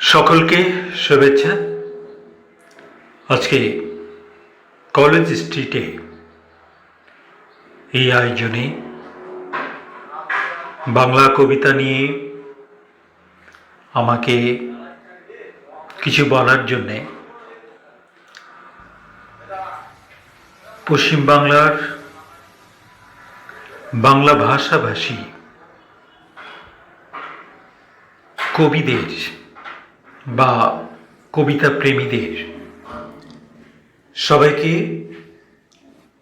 সকলকে শুভেচ্ছা। আজকে কলেজ স্ট্রিটে এই আয়োজনে বাংলা কবিতা নিয়ে আমাকে কিছু বলার জন্যে পশ্চিমবাংলার বাংলা ভাষাভাষী কবিদের বা কবিতা প্রেমীদের সবাইকে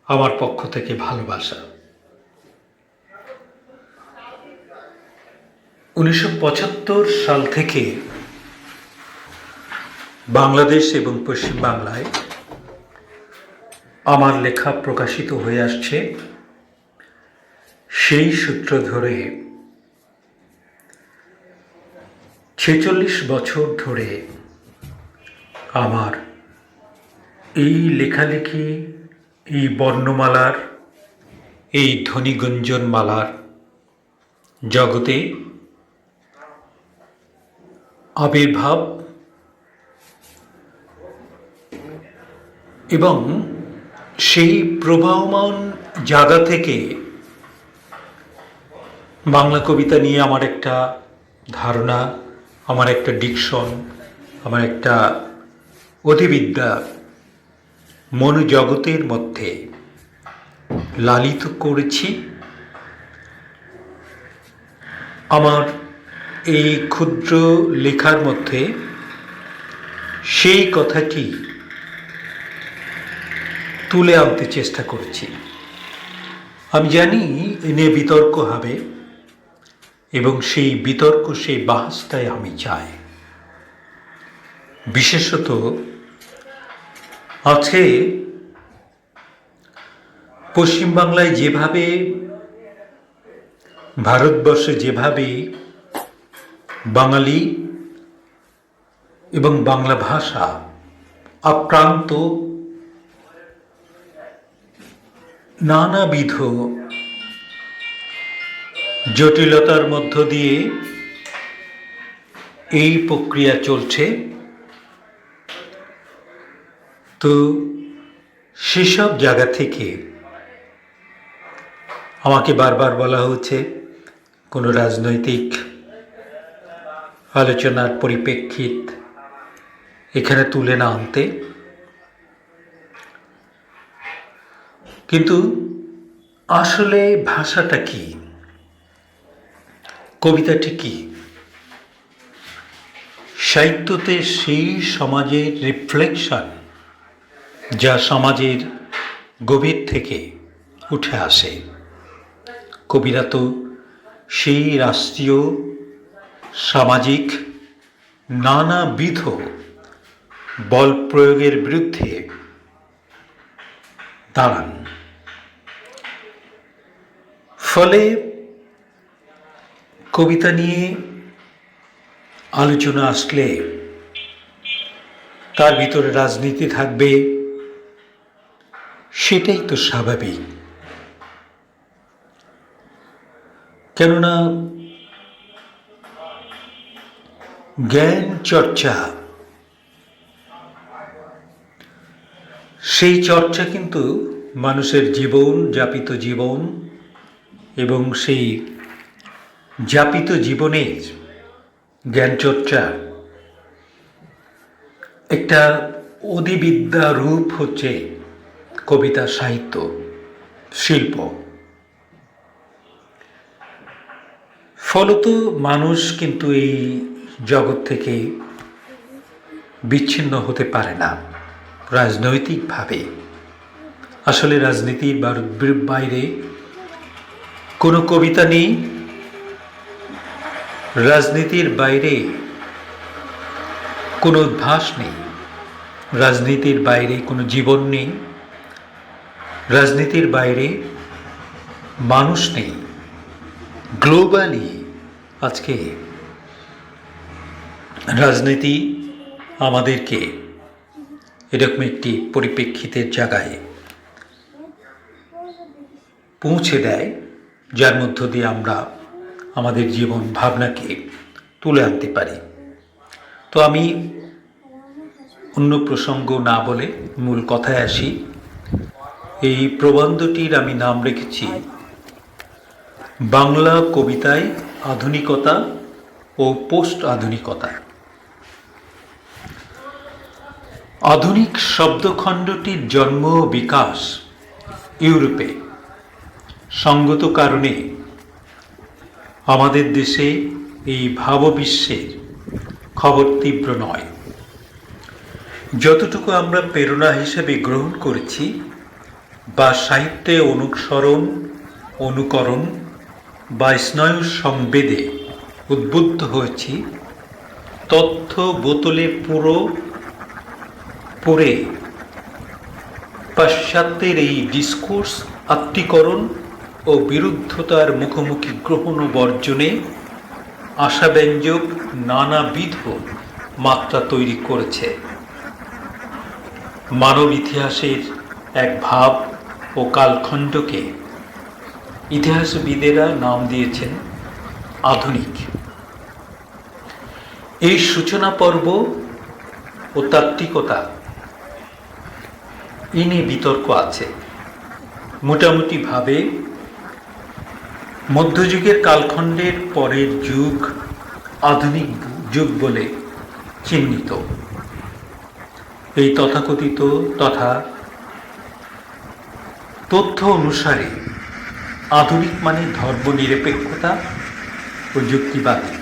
আমার পক্ষ থেকে ভালোবাসা। 1975 সাল থেকে বাংলাদেশ এবং পশ্চিমবাংলায় আমার লেখা প্রকাশিত হয়ে আসছে। সেই সূত্র ধরে 46 বছর ধরে আমার এই লেখালেখি, এই বর্ণমালার, এই ধ্বনিগুঞ্জনমালার জগতে আবির্ভাব এবং সেই প্রবাহমান জায়গা থেকে বাংলা কবিতা নিয়ে আমার একটা ধারণা, আমার একটা ডিকশন, আমার একটা অধিবিদ্যা মনোজগতের মধ্যে লালিত করেছি। আমার এই ক্ষুদ্র লেখার মধ্যে সেই কথাটি তুলে আনতে চেষ্টা করেছি। আমি জানি এ নিয়ে বিতর্ক হবে এবং সেই বিতর্ক, সেই বাহাসটাই আমি চাই। বিশেষত আজকে পশ্চিমবাংলায় যেভাবে, ভারতবর্ষে যেভাবে বাঙালি এবং বাংলা ভাষা আক্রান্ত, নানাবিধ জটিলতার মধ্য দিয়ে এই প্রক্রিয়া চলছে, তো সেসব জায়গা থেকে আমাকে বারবার বলা হচ্ছে কোনো রাজনৈতিক আলোচনার পরিপ্রেক্ষিত এখানে তুলে না আনতে। কিন্তু আসলে ভাষাটা কি, কবিতাটি কি? সাহিত্যতে সেই সমাজের রিফ্লেকশন যা সমাজের গভীর থেকে উঠে আসে। কবিরা তো সেই রাষ্ট্রীয় সামাজিক নানাবিধ বল প্রয়োগের বিরুদ্ধে দাঁড়ান। ফলে কবিতা নিয়ে আলোচনা আসলে তার ভিতরে রাজনীতি থাকবে, সেটাই তো স্বাভাবিক। কেননা জ্ঞান চর্চা, সেই চর্চা কিন্তু মানুষের জীবন, যাপিত জীবন এবং সেই যাপিত জীবনের জ্ঞান চর্চা একটা অধিবিদ্যা রূপ হচ্ছে কবিতা, সাহিত্য, শিল্প। ফলত মানুষ কিন্তু এই জগৎ থেকে বিচ্ছিন্ন হতে পারে না রাজনৈতিকভাবে। আসলে রাজনীতির বাইরে কোনো কবিতা নেই, রাজনীতির বাইরে কোনো উদ্ভাস নেই, রাজনীতির বাইরে কোনো জীবন নেই, রাজনীতির বাইরে মানুষ নেই। গ্লোবালি আজকে রাজনীতি আমাদেরকে এরকম একটি পরিপ্রেক্ষিতের জায়গায় পৌঁছে দেয়, যার মধ্য দিয়ে আমরা আমাদের জীবন ভাবনাকে তুলে আনতে পারি। তো তো আমি অন্য প্রসঙ্গ না বলে মূল কথায় আসি। এই প্রবন্ধটির আমি নাম রেখেছি বাংলা কবিতায় আধুনিকতা ও পোস্ট আধুনিকতা। আধুনিক শব্দখণ্ডটির জন্ম ও বিকাশ ইউরোপে, সঙ্গত কারণে আমাদের দেশে এই ভাববিশ্বের খবর তীব্র নয়। যতটুকু আমরা প্রেরণা হিসেবে গ্রহণ করেছি বা সাহিত্যে অনুসরণ, অনুকরণ বা স্নায়ু সংবেদে উদ্বুদ্ধ হয়েছি, তথ্য বোতলে পড়ে পাশ্চাত্যের এই ডিসকোর্স আত্মীকরণ ও বিরুদ্ধতার মুখোমুখি গ্রহণ ও বর্জনে আশাব্যঞ্জক নানাবিধ মাত্রা তৈরি করেছে। মানব ইতিহাসের এক ভাব ও কালখণ্ডকে ইতিহাসবিদেরা নাম দিয়েছেন আধুনিক। এই সূচনা পর্ব ও তাত্ত্বিকতা এ নিয়ে বিতর্ক আছে। মোটামুটিভাবে মধ্যযুগের কালখণ্ডের পরের যুগ আধুনিক যুগ বলে চিহ্নিত। এই তথাকথিত তথা তথ্য অনুসারে আধুনিক মানে ধর্মনিরপেক্ষতা ও যুক্তিবাদী,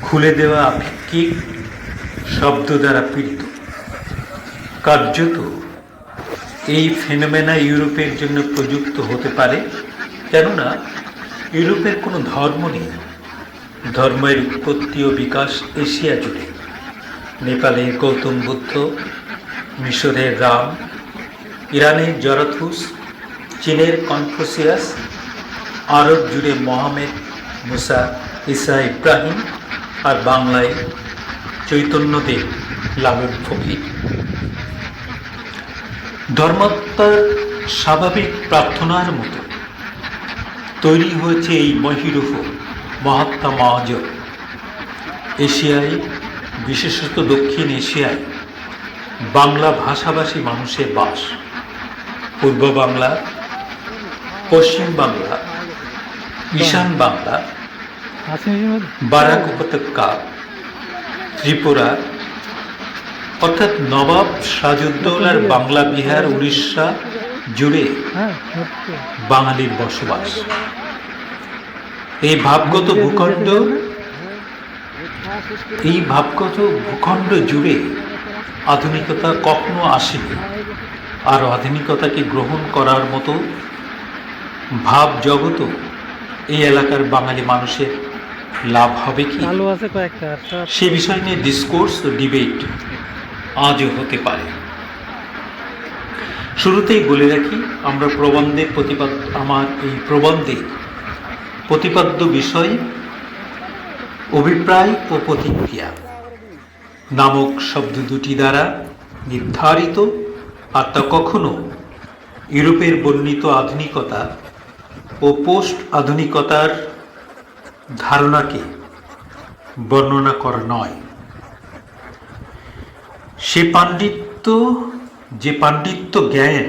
খুলে দেওয়া আপেক্ষিক শব্দ দ্বারা পীড়িত। কার্যত এই ফেনোমেনা ইউরোপের জন্য প্রযুক্ত হতে পারে, কেননা ইউরোপের কোনো ধর্ম নেই। ধর্মের উৎপত্তি ও বিকাশ এশিয়া জুড়ে। নেপালের গৌতম বুদ্ধ, মিশরের রাম, ইরানের জরাথুস, চীনের কনফুসিয়াস, আরব জুড়ে মোহাম্মদ, মুসা, ঈসা, ইব্রাহিম, আর বাংলায় চৈতন্যদেব, লালন ফকির। ধর্মাত্মার স্বাভাবিক প্রার্থনার মতো তৈরি হয়েছে এই মহিরুহ মহাত্মা মহাজগ। এশিয়ায়, বিশেষত দক্ষিণ এশিয়ায় বাংলা ভাষাভাষী মানুষের বাস। পূর্ব বাংলা, পশ্চিম বাংলা, ঈশান বাংলা, বারাক উপত্যকা, ত্রিপুরা অর্থাৎ নবাব সিরাজউদ্দৌলার বাংলা বিহার, উড়িষ্যা জুড়ে বাঙালির বসবাস। এই ভাবগত ভূখণ্ড জুড়ে আধুনিকতা কখনো আসেনি। আর আধুনিকতাকে গ্রহণ করার মতো ভাব জগত এই এলাকার বাঙালি মানুষের লাভ হবে কি, সে বিষয় নিয়ে ডিসকোর্স ও ডিবেট আজও হতে পারে। শুরুতেই বলে রাখি, আমার এই প্রবন্ধে প্রতিপাদ্য বিষয় অভিপ্রায় ও প্রতিক্রিয়া নামক শব্দ দুটি দ্বারা নির্ধারিত, আর তা কখনো ইউরোপের বর্ণিত আধুনিকতা ও পোস্ট আধুনিকতার ধারণাকে বর্ণনা করা নয়। যে পাণ্ডিত্য জ্ঞান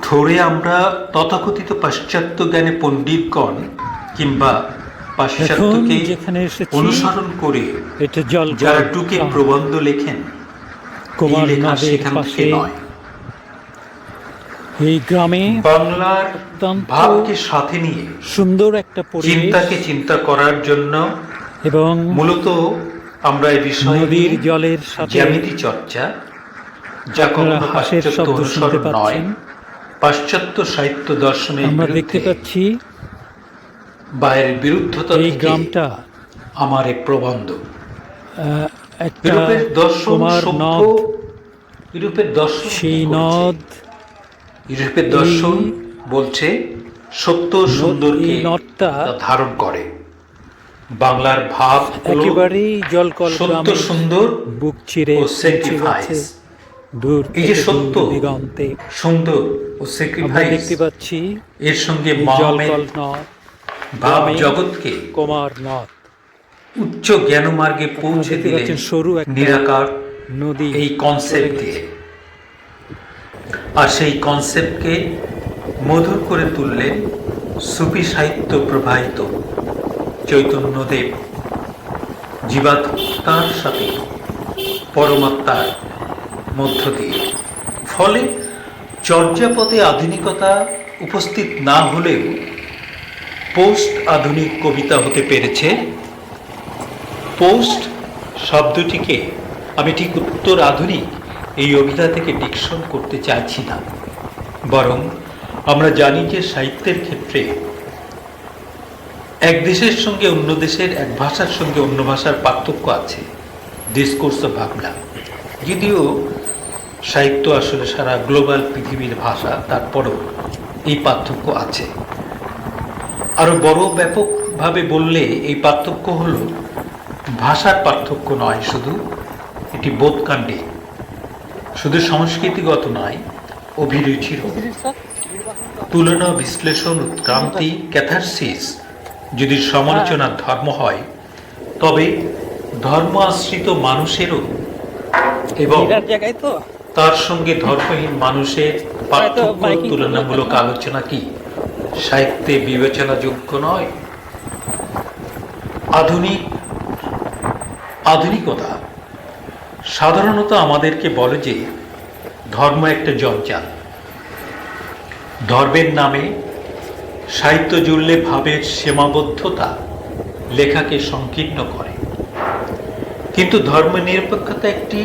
ধরে আমরা তথাকথিত পাশ্চাত্য জ্ঞানে পণ্ডিতগণ কিংবা পাশ্চাত্যকে অনুসরণ করে যারা টুকে প্রবন্ধ লেখেন, এই লেখা সেখান থেকে নয়। এই গ্রামে বাংলার ভাবকে সাথে নিয়ে সুন্দর একটা চিন্তাকে চিন্তা করার জন্য এবং মূলত আমরা এই বিষয়ে নদীর জলের সাথে জ্যামিতি চর্চা, যা কোনো হাসির শব্দ শুনতে পাচ্ছেন, পাশ্চাত্য সাহিত্য দর্শনের আমরা দেখতে পাচ্ছি বাইরের বিরুদ্ধতা এই গ্রামটা আমার এক প্রবন্ধ। একটা ইউরোপের দর্শন সেই নদ, ইউরোপের দর্শন বলছে সত্য সুন্দরকে ধারণ করে। বাংলার ভাব একেবারেই জলকল সত্য সুন্দর বুক চিরে ও স্যাক্রিফাইস। দূর এই যে সত্য দিগন্তে সুন্দর ও স্যাক্রিফাইস দেখতে পাচ্ছি, এর সঙ্গে জলকল নদ, ভাব জগৎকে কুমার নদ, উচ্চ জ্ঞানমার্গে পৌঁছে দেখতে দিলেন পাচ্ছেন সরু একটা নিরাকার নদী এই কনসেপ্ট দিয়ে। আর সেই কনসেপ্টকে মধুর করে তুললেন সুফি সাহিত্য প্রবাহিত চৈতন্যদেব, জীবাত্মার সাথে পরমাত্মার মধ্য দিয়ে। ফলে চর্যাপদে আধুনিকতা উপস্থিত না হলেও পোস্ট আধুনিক কবিতা হতে পেরেছে। পোস্ট শব্দটিকে আমি ঠিক উত্তর আধুনিক এই অভিধা থেকে ডিকশন করতে চাইছি না, বরং আমরা জানি যে সাহিত্যের ক্ষেত্রে এক দেশের সঙ্গে অন্য দেশের, এক ভাষার সঙ্গে অন্য ভাষার পার্থক্য আছে, ডিসকোর্স অফ ভাবনা। যদিও সাহিত্য আসলে সারা গ্লোবাল পৃথিবীর ভাষা, তারপরও এই পার্থক্য আছে। আরও বড় ব্যাপকভাবে বললে এই পার্থক্য হল ভাষার পার্থক্য নয়, শুধু এটি বোধকাণ্ডে, শুধু সংস্কৃতিগত নয়, অভিরুচির। তুলনা, বিশ্লেষণ, উৎক্রান্তি, ক্যাথারসিস যদি সমালোচনার ধর্ম হয়, তবে ধর্ম আশ্রিত মানুষেরও এবং তার সঙ্গে ধর্মহীন মানুষের পার্থক্য, তুলনামূলক আলোচনা কি সাহিত্যে বিবেচনাযোগ্য নয়? আধুনিকতা সাধারণত আমাদেরকে বলে যে ধর্ম একটা জঞ্জাল। ধর্মের নামে সাহিত্য জুড়লে ভাবের সীমাবদ্ধতা লেখাকে সংকীর্ণ করে। কিন্তু ধর্ম নিরপেক্ষতা একটি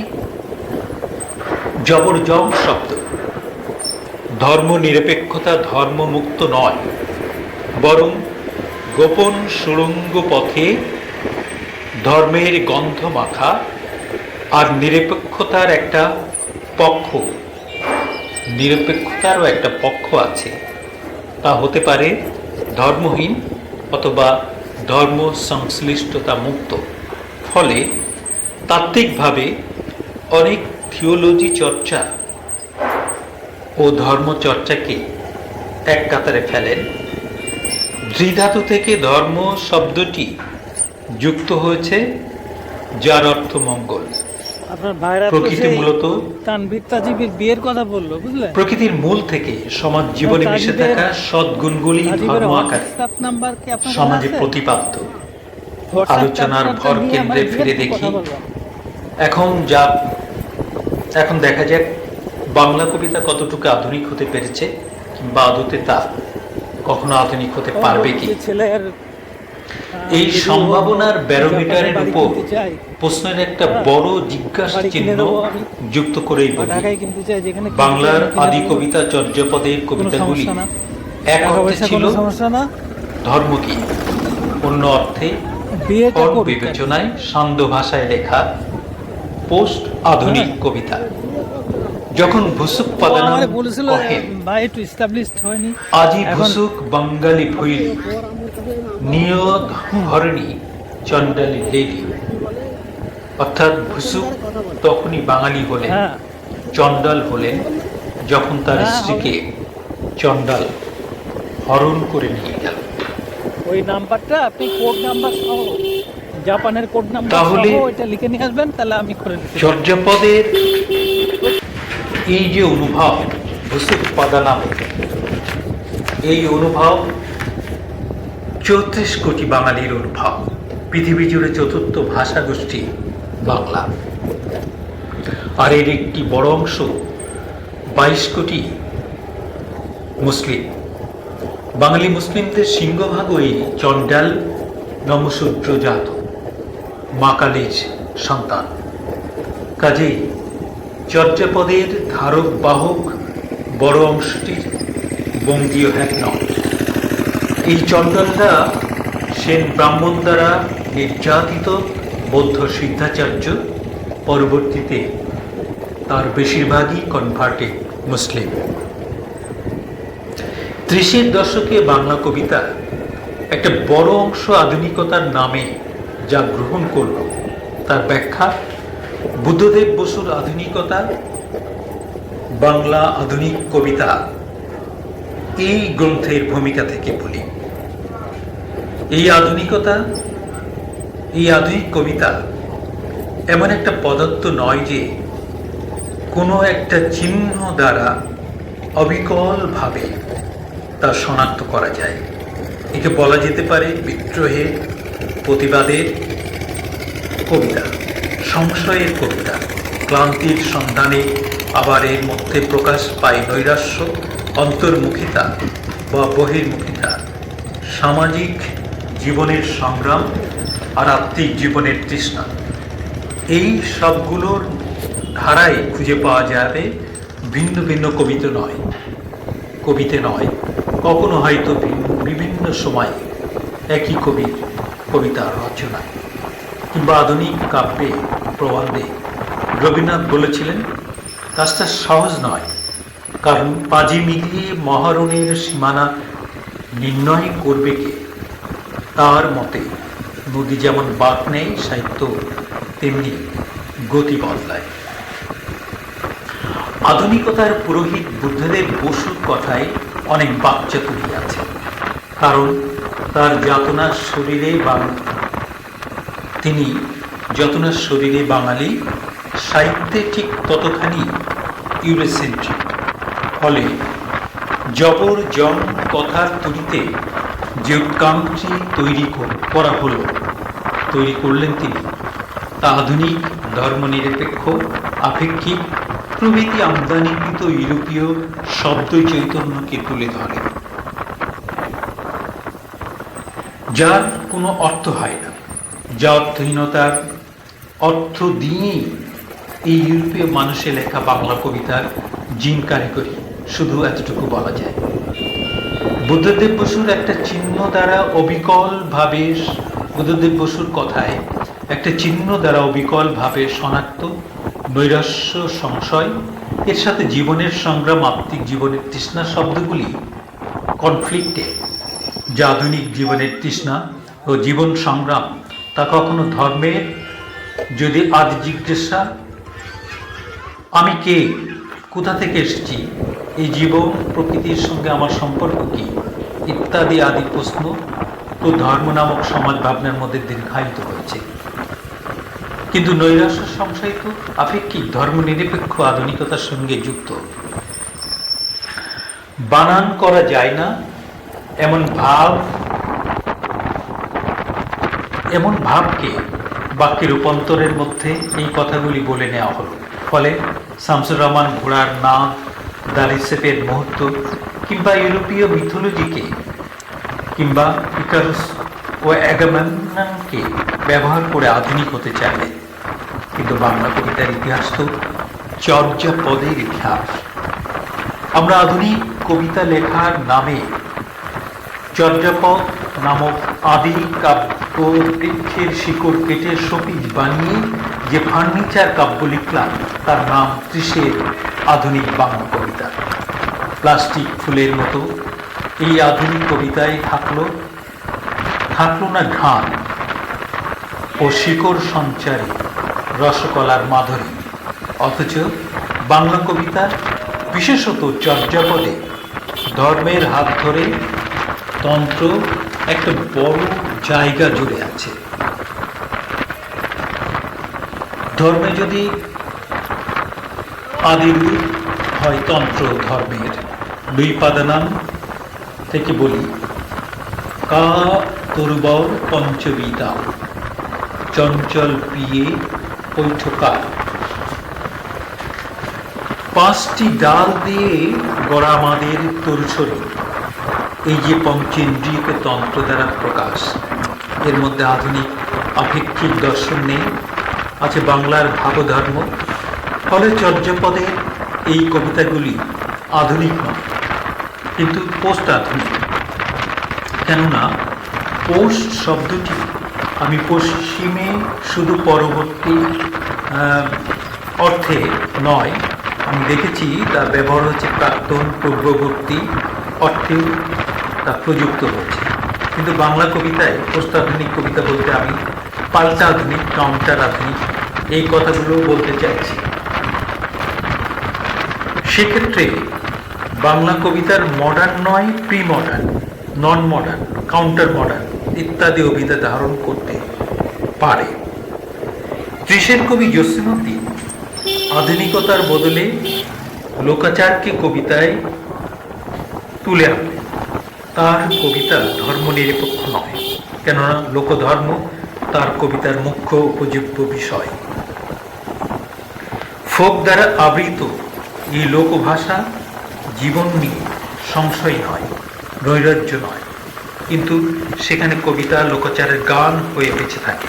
জবরজং শব্দ। ধর্ম নিরপেক্ষতা ধর্মমুক্ত নয়, বরং গোপন সুড়ঙ্গ পথে ধর্মের গন্ধ মাখা। আর নিরপেক্ষতার একটা পক্ষ, নিরপেক্ষতারও একটা পক্ষ আছে, তা হতে পারে ধর্মহীন অথবা ধর্ম সংশ্লিষ্টতা মুক্ত। ফলে তাত্ত্বিকভাবে অনেক থিওলজি চর্চা ও ধর্মচর্চাকে এক কাতারে ফেলেন। ধৃধাতু থেকে ধর্ম শব্দটি যুক্ত হয়েছে, যার অর্থ মঙ্গল। প্রকৃতি মূলত বিয়ের কথা বললো, বুঝলেন? প্রকৃতির মূল থেকে সমাজ জীবনে মিশে থাকা সদ্গুণগুলি ধর্ম আকারে সমাজে প্রতিপাদ্য। আলোচনার ভর কেন্দ্রে ফিরে দেখি, এখন দেখা যাক বাংলা কবিতা কতটুকু আধুনিক হতে পেরেছে, কিংবা আদতে তা কখনো আধুনিক হতে পারবে কি। এই সম্ভাবনার ব্যারোমিটারের উপর প্রশ্নের একটা বড় জিজ্ঞাসা চিহ্ন যুক্ত করেই বলি, বাংলার আদি কবিতা চর্যাপদের কবিতাগুলি এক অর্থে ছিল ধর্ম কি, অন্য অর্থে বিবেচনায় সান্ধ্য ভাষায় লেখা পোস্ট আধুনিক কবিতা। যখন ভুসুক পাদানাম কহেন, আজি ভুসুক বাঙালি ভইলি, নিয়ত হরণী চণ্ডালী লেলি। অর্থাৎ ভুসুক তখনই বাঙালি হলেন, চণ্ডাল হলেন যখন তার স্ত্রীকে চণ্ডাল হরণ করে নিয়ে গেল। ওই নাম্বারটা আপনি কোড নাম্বার সহ, জাপানের কোড নাম্বার তাহলে সহ এটা লিখে নিয়ে আসবেন, তাহলে আমি করে দিচ্ছি। চর্যাপদের এই যে অনুভব ভুসুক পাদানাম, এই অনুভব 34 কোটি বাঙালির অনুভব। পৃথিবী জুড়ে চতুর্থ ভাষা গোষ্ঠী বাংলা, আর এর একটি বড় অংশ 22 কোটি মুসলিম। বাঙালি মুসলিমদের সিংহভাগই চণ্ডাল নমশূদ্রজাত মা কালীর সন্তান। কাজেই চর্যাপদের ধারক বাহক বড় অংশটি বঙ্গীয় হ্যাঁ নয়। এই চণ্ডালরা সেন ব্রাহ্মণ দ্বারা নির্যাতিত বৌদ্ধ সিদ্ধাচার্য, পরবর্তীতে তার বেশিরভাগই কনভার্টেড মুসলিম। 30-এর দশকে বাংলা কবিতা একটা বড় অংশ আধুনিকতার নামে যা গ্রহণ করল, তার ব্যাখ্যা বুদ্ধদেব বসুর আধুনিকতা, বাংলা আধুনিক কবিতা, এই গ্রন্থের ভূমিকা থেকে বলি। এই আধুনিকতা, এই আধুনিক কবিতা এমন একটা পদার্থ নয় যে কোনো একটা চিহ্ন দ্বারা অবিকলভাবে তা শনাক্ত করা যায়। একে বলা যেতে পারে বিদ্রোহের, প্রতিবাদের কবিতা, সংশয়ের কবিতা, ক্লান্তির সন্ধানে আবার এর মধ্যে প্রকাশ পায় নৈরাশ্য, অন্তর্মুখিতা বা বহির্মুখিতা, সামাজিক জীবনের সংগ্রাম আর আত্মিক জীবনের তৃষ্ণা। এই সবগুলোর ধারায় খুঁজে পাওয়া যাবে ভিন্ন ভিন্ন কবিতে নয়, কখনো হয়তো বিভিন্ন সময় একই কবির কবিতা রচনায় কিংবা আধুনিক কাব্যে, প্রবন্ধে। রবীন্দ্রনাথ বলেছিলেন, কাজটা সহজ নয়, কারণ পাজি মিলিয়ে মহারণের সীমানা নির্ণয় করবে কে? তার মতে নদী যেমন বাঁক নেয়, সাহিত্য তেমনি গতি বদলায়। আধুনিকতার পুরোহিত বুদ্ধদেব বসুর কথায় অনেক বাকচাতুরী আছে, কারণ তার তিনি যতনার শরীরে বাঙালি, সাহিত্যে ঠিক ততখানি ইউরোসেন্ট্রিক। ফলে জবর জন কথার তৈরিতে যে উৎকাঙ্ক্ষী তৈরি করলেন তিনি, তা আধুনিক, ধর্মনিরপেক্ষ, আপেক্ষিক প্রভৃতি আমদানিকৃত ইউরোপীয় শব্দ চৈতন্যকে তুলে ধরে, যার কোনো অর্থ হয় না, যা অর্থহীনতার অর্থ দিয়েই এই ইউরোপীয় মানুষের লেখা বাংলা কবিতার জিন কারিগরি। শুধু এতটুকু বলা যায়, বুদ্ধদেব বসুর একটা চিহ্ন দ্বারা অবিকলভাবে, বুদ্ধদেব বসুর কথায় একটা চিহ্ন দ্বারা অবিকলভাবে শনাক্ত নৈরাশ্য, সংশয়, এর সাথে জীবনের সংগ্রাম, আত্মিক জীবনের তৃষ্ণা শব্দগুলি কনফ্লিক্টে। যা আধুনিক জীবনের তৃষ্ণা ও জীবন সংগ্রাম, তা কখনো ধর্মের যদি আদি জিজ্ঞাসা, আমি কে, কোথা থেকে এসেছি, এই জীবন প্রকৃতির সঙ্গে আমার সম্পর্ক কি, ইত্যাদি আদি প্রশ্ন তো ধর্ম নামক সমাজ ভাবনার মধ্যে দীর্ঘায়িত হয়েছে। কিন্তু নৈরাশ্য, সংশয় তো আপেক্ষিক, ধর্মনিরপেক্ষ আধুনিকতার সঙ্গে যুক্ত। বানান করা যায় না এমন ভাবকে বাক্যে রূপান্তরের মধ্যে এই কথাগুলি বলে নেওয়া হলো। ফলে শামসুর রহমান ঘোড়ার নাম, দারিসেপের মুহূর্ত কিংবা ইউরোপীয় মিথোলজিকে কিংবা ইকারুস ও অ্যাগামেমননকে ব্যবহার করে আধুনিক হতে চাইলে, কিন্তু বাংলা কবিতার ইতিহাস তো চর্যাপদের ইতিহাস। আমরা আধুনিক কবিতা লেখার নামে চর্যাপদ নামক আদি কাব্য বৃক্ষের শিকড় কেটে শোপিজ বানিয়ে যে ফার্নিচার কাব্য লিখলাম, তার নাম ত্রিশের আধুনিক বাংলা কবিতা। প্লাস্টিক ফুলের মতো এই আধুনিক কবিতায় থাকলো না ঘ্রাণ ও শিকড় সঞ্চারে রসকলার মাধুরী। অথচ বাংলা কবিতার, বিশেষত চর্যাপদে, ধর্মের হাত ধরে তন্ত্র একটা বড় জায়গা জুড়ে আছে। ধর্মে যদি আদিরূপ হয় তন্ত্র ধর্মের, দুই পাদানাম থেকে বলি, কা তরুবর পঞ্চবিদা, চঞ্চল পিয়ে বৈঠকার। পাঁচটি ডাল দিয়ে গড়া আমাদের তরুছড়ি, এই যে পঞ্চেন্দ্রিয়কে তন্ত্র দ্বারা প্রকাশ, এর মধ্যে আধুনিক আপেক্ষিক দর্শন নেই, আছে বাংলার ভাবধর্ম। ফলে চর্যাপদের এই কবিতাগুলি আধুনিক নয়, কিন্তু পোস্ট আধুনিক। কেননা পোস্ট শব্দটি আমি পশ্চিমে শুধু পরবর্তী অর্থে নয়, আমি দেখেছি তার ব্যবহার হচ্ছে প্রাক্তন, পূর্ববর্তী অর্থেও তা প্রযুক্ত হয়েছে। কিন্তু বাংলা কবিতায় পোস্ট আধুনিক কবিতা বলতে আমি পাল্টা আধুনিক, কাউন্টার আধুনিক এই কথাগুলো বলতে চাইছি। সেক্ষেত্রে বাংলা কবিতার মডার্ন নয়, প্রি মডার্ন, নন মডার্ন, কাউন্টার মডার্ন ইত্যাদি অভিধা ধারণ করতে পারে। ত্রিশের কবি জসিমউদ্দিন আধুনিকতার বদলে লোকাচারকে কবিতায় তুলে আনলেন। তার কবিতা ধর্মনিরপেক্ষ নয়, কেননা লোকধর্ম তার কবিতার মুখ্য উপজীব্য বিষয়। ফোক দ্বারা আবৃত এই লোকভাষা জীবন নিয়ে সংশয় নয়, নৈরাজ্য নয়, কিন্তু সেখানে কবিতা লোকাচারের গান হয়ে বেঁচে থাকে।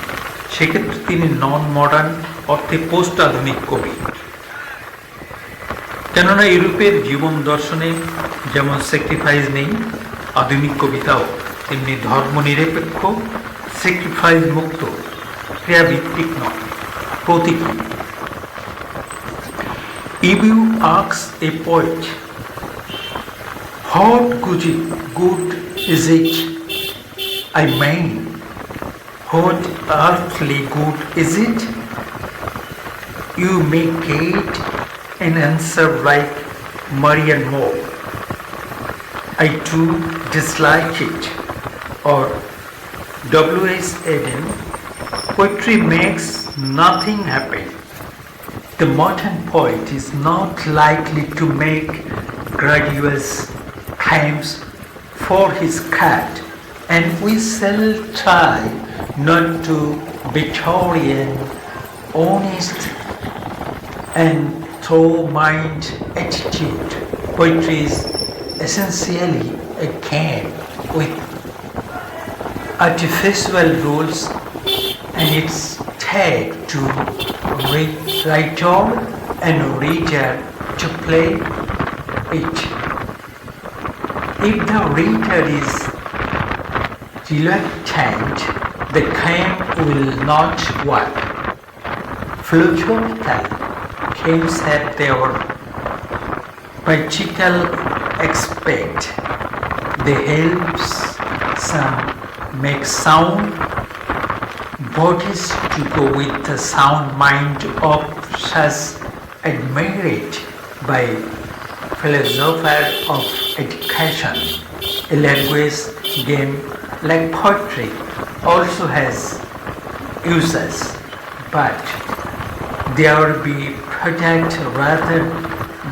সেক্ষেত্রে তিনি নন মডার্ন অর্থে পোস্ট আধুনিক কবি। কেননা ইউরোপের জীবন দর্শনে যেমন স্যাক্রিফাইস নেই, আধুনিক কবিতাও তেমনি ধর্মনিরপেক্ষ, স্যাক্রিফাইস মুক্ত, ক্রিয়াভিত্তিক নয়, প্রতীকী। If you ask a poet, what good is it? I mean, what earthly good is it? You may get an answer like Marian Moore, I too dislike it, or W.S. Eden, poetry makes nothing happen. The modern poet is not likely to make gratuitous claims for his cat, and we shall try not to Victorian, honest and thorough-mind attitude. Poetry is essentially a game with artificial rules, and it's taken to writer and reader to play it. If the reader is reluctant, the game will not work. Philosophical games have their practical aspect. They help some make sound bodies to go with the sound mind of such admired by philosophers of education. A language game like poetry also has uses, but there be product rather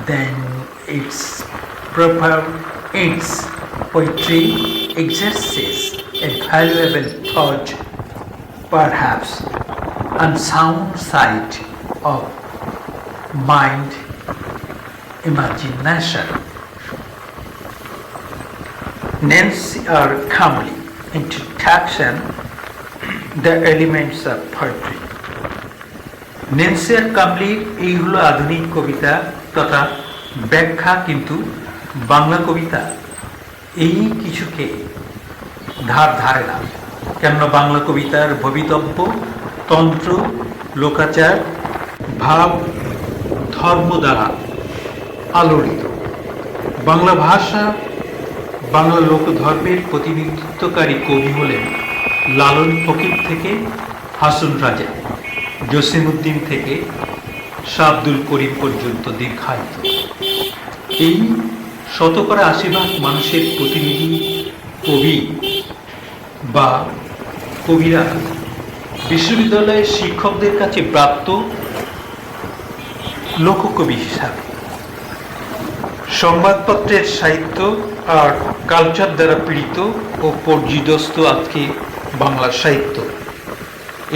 than its proper ends. Poetry exercises a valuable thought, perhaps unsound side of mind, imagination. Nancy R. Comley, Introduction, The Elements of Poetry. Nancy আর কামলির এই হলো আধুনিক কবিতা তথা ব্যাখ্যা, কিন্তু বাংলা কবিতা এই কিছুকে ধারে না, কেননা বাংলা কবিতার ভবিতব্য তন্ত্র, লোকাচার, ভাব, ধর্ম দ্বারা আলোড়িত। বাংলা ভাষা, বাংলা লোকধর্মের প্রতিনিধিত্বকারী কবি হলেন লালন ফকির থেকে হাসন রাজা, জসিমউদ্দিন থেকে শাহ আব্দুল করিম পর্যন্ত দীর্ঘায়িত। এই 80% মানুষের প্রতিনিধি কবি বা কবিরা বিশ্ববিদ্যালয়ের শিক্ষকদের কাছে প্রাপ্ত লোককবি হিসাবে, সংবাদপত্রের সাহিত্য আর কালচার দ্বারা পীড়িত ও পর্যুদস্ত আজকে বাংলা সাহিত্য।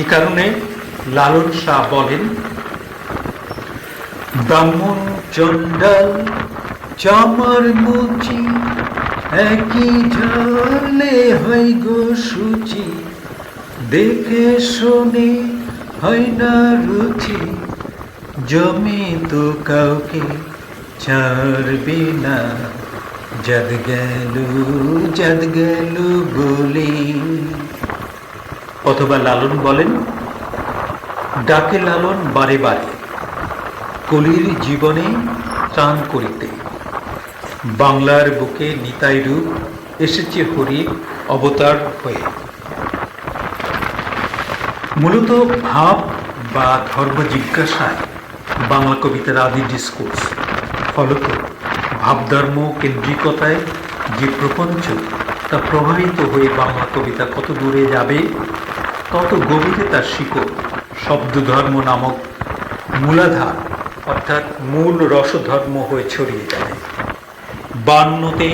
এ কারণে লালন শাহ বলেন, ব্রাহ্মণ চণ্ডাল চামার মুচি একই ঢালে হয় গো সূচি, দেখে শোনে হয় না রুচি, জমে তো কাউকে ছাড়বে না, জাদ গেল বলে। অথবা লালন বলেন, ডাকে লালন বারে বারে কলির জীবনে ত্রাণ করিতে, বাংলার বুকে নিতাই রূপ এসেছে হরি অবতার হয়ে। মূলত ভাব বা ধর্ম জিজ্ঞাসায় বাংলা কবিতার আদি ডিসকোর্স। ফলত ভাবধর্ম কেন্দ্রিকতায় যে প্রপঞ্চ, তা প্রভাবিত হয়ে বাংলা কবিতা কত দূরে যাবে তত গভীরে তার শিকড় শব্দ ধর্ম নামক মূলাধার অর্থাৎ মূল রসধর্ম হয়ে ছড়িয়ে যায়। 52-তে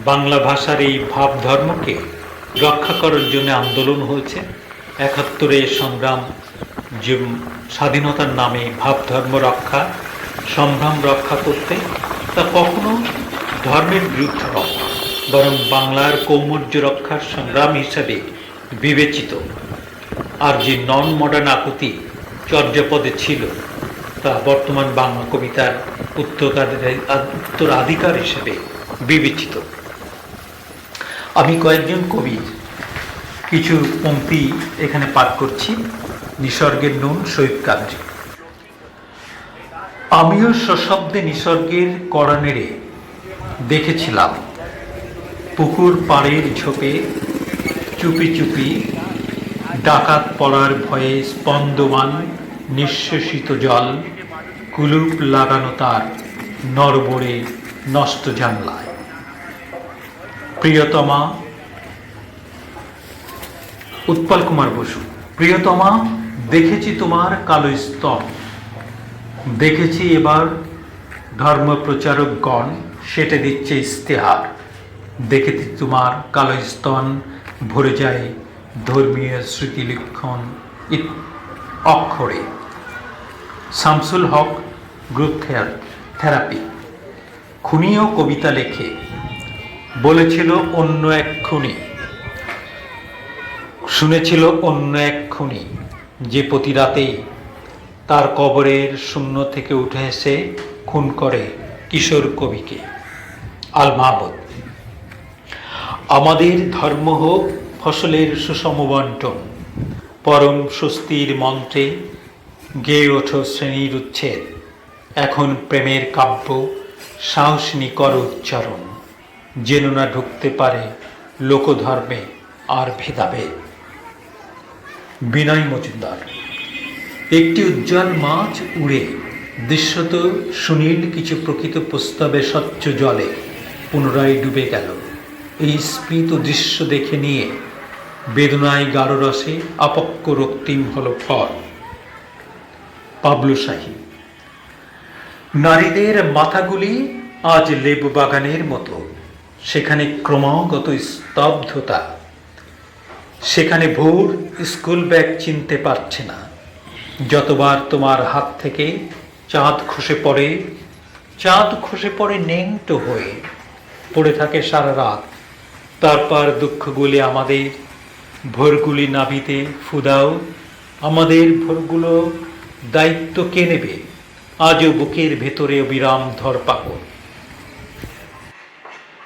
বাংলা ভাষার এই ভাবধর্মকে রক্ষা করার জন্য আন্দোলন হয়েছে। 71-এ সংগ্রাম, যে স্বাধীনতার নামে ভাবধর্ম রক্ষা, সম্ভ্রম রক্ষা করতে, তা কখনো ধর্মের বিরুদ্ধে নয়, বরং বাংলার কৌমর্য রক্ষার সংগ্রাম হিসাবে বিবেচিত। আর যে নন মডার্ন আকুতি চর্যাপদে ছিল, তা বর্তমান বাংলা কবিতার উত্তরাধিকার হিসেবে বিবেচিত। আমি কয়েকজন কবির কিছু পংক্তি এখানে পাঠ করছি। নিসর্গের নুন, শহীদ কাদরী। আমিও সশব্দে নিসর্গের কড়া নেড়ে দেখেছিলাম পুকুর পাড়ের ঝোপে চুপি চুপি ডাকাত পড়ার ভয়ে স্পন্দমান নিঃশেষিত জল, কুলুপ লাগানো তার নরবরে নষ্ট জানলায়। প্রিয়তমা, উৎপল কুমার বসু। প্রিয়তমা, দেখেছি তোমার কালো স্তন, দেখেছি এবার ধর্মপ্রচারকগণ সেটে দিচ্ছে ইস্তেহার, দেখেছি তোমার কালো স্তন ভরে যায় ধর্মীয় স্মৃতিলিখন অক্ষরে। শামসুল হক, গ্রুপ থেরাপি। খুনিও কবিতা লেখে, বলেছিল অন্য এক খুনি, শুনেছিল অন্য এক খুনি, যে প্রতি রাতেই তার কবরের শূন্য থেকে উঠে এসে খুন করে কিশোর কবিকে। আল মাহমুদ। আমাদের ধর্ম হোক ফসলের সুষম বন্টন, পরম স্বস্তির মন্ত্রে গেয়ে ওঠো শ্রেণীর উচ্ছেদ, এখন প্রেমের কাব্য সাহসিনী কর উচ্চারণ, যেন না ঢুকতে পারে লোকধর্মে আর ভেদাভেদ। বিনয় মজুমদার। একটি উজ্জ্বল মাছ উড়ে দৃশ্যত সুনীল কিছু প্রকৃত প্রস্তাবে স্বচ্ছ জলে পুনরায় ডুবে গেল। এই স্ফীত দৃশ্য দেখে নিয়ে বেদনায় গাঢ় রসে আপক্ক রক্তিম হল ফল। পাবলো শাহী। নারীদের মাথাগুলি আজ লেবু বাগানের মতো, সেখানে ক্রমাগত স্তব্ধতা, সেখানে ভোর স্কুল ব্যাগ চিনতে পারছে না। যতবার তোমার হাত থেকে চাঁদ খসে পড়ে নেংটো হয়ে পড়ে থাকে সারা রাত। তারপর দুঃখগুলি আমাদের ভোরগুলি নাভিতে ফুদাও, আমাদের ভোরগুলো দায়িত্ব কে নেবে? আজও বুকের ভেতরে অবিরাম ধরপাকড়।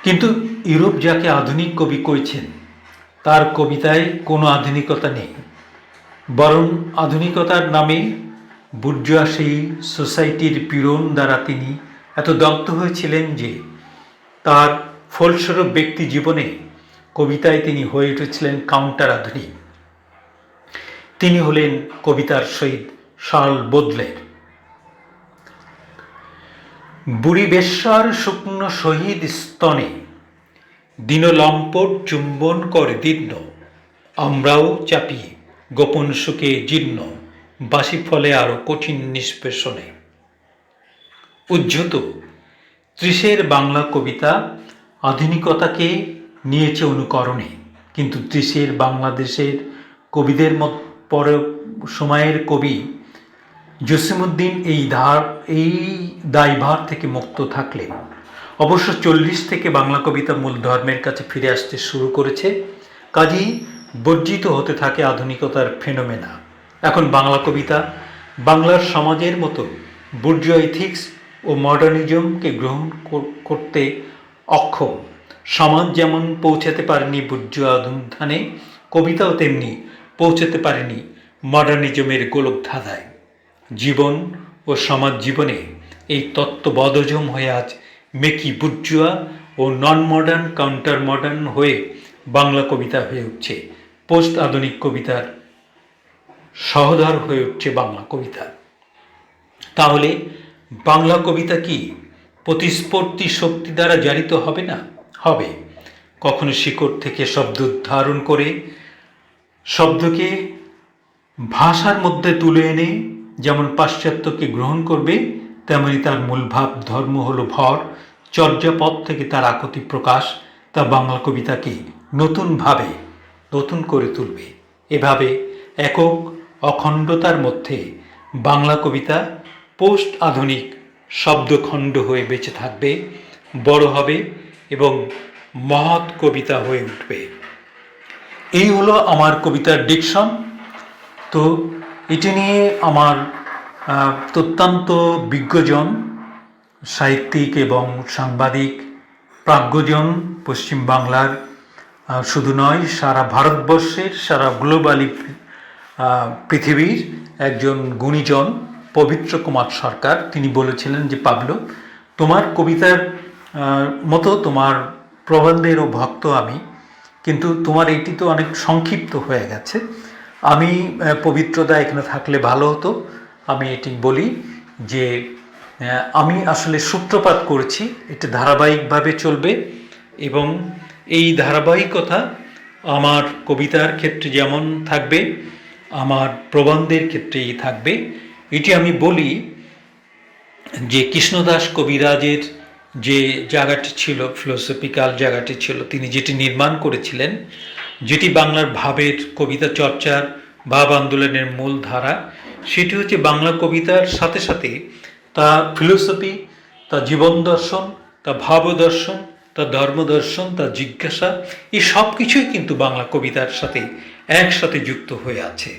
কিন্তু ইউরোপ যাকে আধুনিক কবি কইছেন, তার কবিতায় কোনো আধুনিকতা নেই, বরং আধুনিকতার নামে বুর্জোয়া সেই সোসাইটির পীড়ন দ্বারা তিনি এত দগ্ধ হয়েছিলেন যে তার ফলস্বরূপ ব্যক্তি জীবনে কবিতায় তিনি হয়ে উঠেছিলেন কাউন্টার আধুনিক। তিনি হলেন কবিতার শহীদ শার্ল বোদলের। বুড়ি বেশ্যার শুকনো শহীদ স্তনে দিনলম্পট চুম্বন করে দীর্ণ, আমরাও চাপি গোপন সুখে জীর্ণ, বাসি ফলে আরো কঠিন নিষ্পেষণে। উদ্ধৃত। 30-এর বাংলা কবিতা আধুনিকতাকে নিয়েছে অনুকরণে, কিন্তু 30-এর বাংলাদেশের কবিদের পরে সময়ের কবি জসিমউদ্দিন এই দায়ভার থেকে মুক্ত থাকলেন। অবশ্য 40 থেকে বাংলা কবিতা মূল ধর্মের কাছে ফিরে আসতে শুরু করেছে, কাজেই বর্জিত হতে থাকে আধুনিকতার ফেনোমেনা। এখন বাংলা কবিতা বাংলার সমাজের মতো বুর্জোয়া এথিক্স ও মডার্নিজমকে গ্রহণ করতে অক্ষম। সমাজ যেমন পৌঁছাতে পারেনি বুর্জোয়া অনুধানে, কবিতাও তেমনি পৌঁছাতে পারেনি মডার্নিজমের গোলকধাঁধায়। জীবন ও সমাজ জীবনে এই তত্ত্ব বদহজম হয়ে আজ মেকি বুর্জোয়া ও নন মডার্ন কাউন্টার মডার্ন হয়ে বাংলা কবিতা হয়ে উঠছে, পোস্ট আধুনিক কবিতার সহোদর হয়ে উঠছে বাংলা কবিতা। তাহলে বাংলা কবিতা কি প্রতিস্পর্ধী শক্তি দ্বারা জারিত হবে না? হবে। কখনো শিকড় থেকে শব্দ উদ্ধারণ করে শব্দকে ভাষার মধ্যে তুলে এনে যেমন পাশ্চাত্যকে গ্রহণ করবে, তেমনি তার মূল ভাব ধর্ম হলো ভর, চর্যাপদ থেকে তার আকতি প্রকাশ, তা বাংলা কবিতাকে নতুনভাবে নতুন করে তুলবে। এভাবে একক অখণ্ডতার মধ্যে বাংলা কবিতা পোস্ট আধুনিক শব্দখণ্ড হয়ে বেঁচে থাকবে, বড় হবে এবং মহৎ কবিতা হয়ে উঠবে। এই হলো আমার কবিতার ডিকশন। তো এটি নিয়ে আমার অত্যন্ত বিজ্ঞজন সাহিত্যিক এবং সাংবাদিক প্রাজ্ঞজন পশ্চিমবাংলার শুধু নয় সারা ভারতবর্ষের, সারা গ্লোবালি পৃথিবীর একজন গুণীজন পবিত্র কুমার সরকার, তিনি বলেছিলেন যে পাবলো, তোমার কবিতার মতো তোমার প্রবন্ধেরও ভক্ত আমি, কিন্তু তোমার এটি তো অনেক সংক্ষিপ্ত হয়ে গেছে। আমি পবিত্রতা এখানে থাকলে ভালো হতো। আমি এটি বলি যে আমি আসলে সূত্রপাত করেছি, এটা ধারাবাহিকভাবে চলবে এবং এই ধারাবাহিকতা আমার কবিতার ক্ষেত্রে যেমন থাকবে, আমার প্রবন্ধের ক্ষেত্রেই থাকবে। এটি আমি বলি যে কৃষ্ণদাস কবিরাজের যে জায়গাটি ছিল, ফিলোসফিক্যাল জায়গাটি ছিল, তিনি যেটি নির্মাণ করেছিলেন, যেটি বাংলার ভাবের কবিতা চর্চার ভাব আন্দোলনের মূল ধারা, সেটি হচ্ছে বাংলা কবিতার সাথে সাথে তা ফিলোসফি, তা জীবন দর্শন, তা ভাব দর্শন, তা ধর্মদর্শন, তা জিজ্ঞাসা, এই সব কিছুই কিন্তু বাংলা কবিতার সাথে একসাথে যুক্ত হয়ে আছে।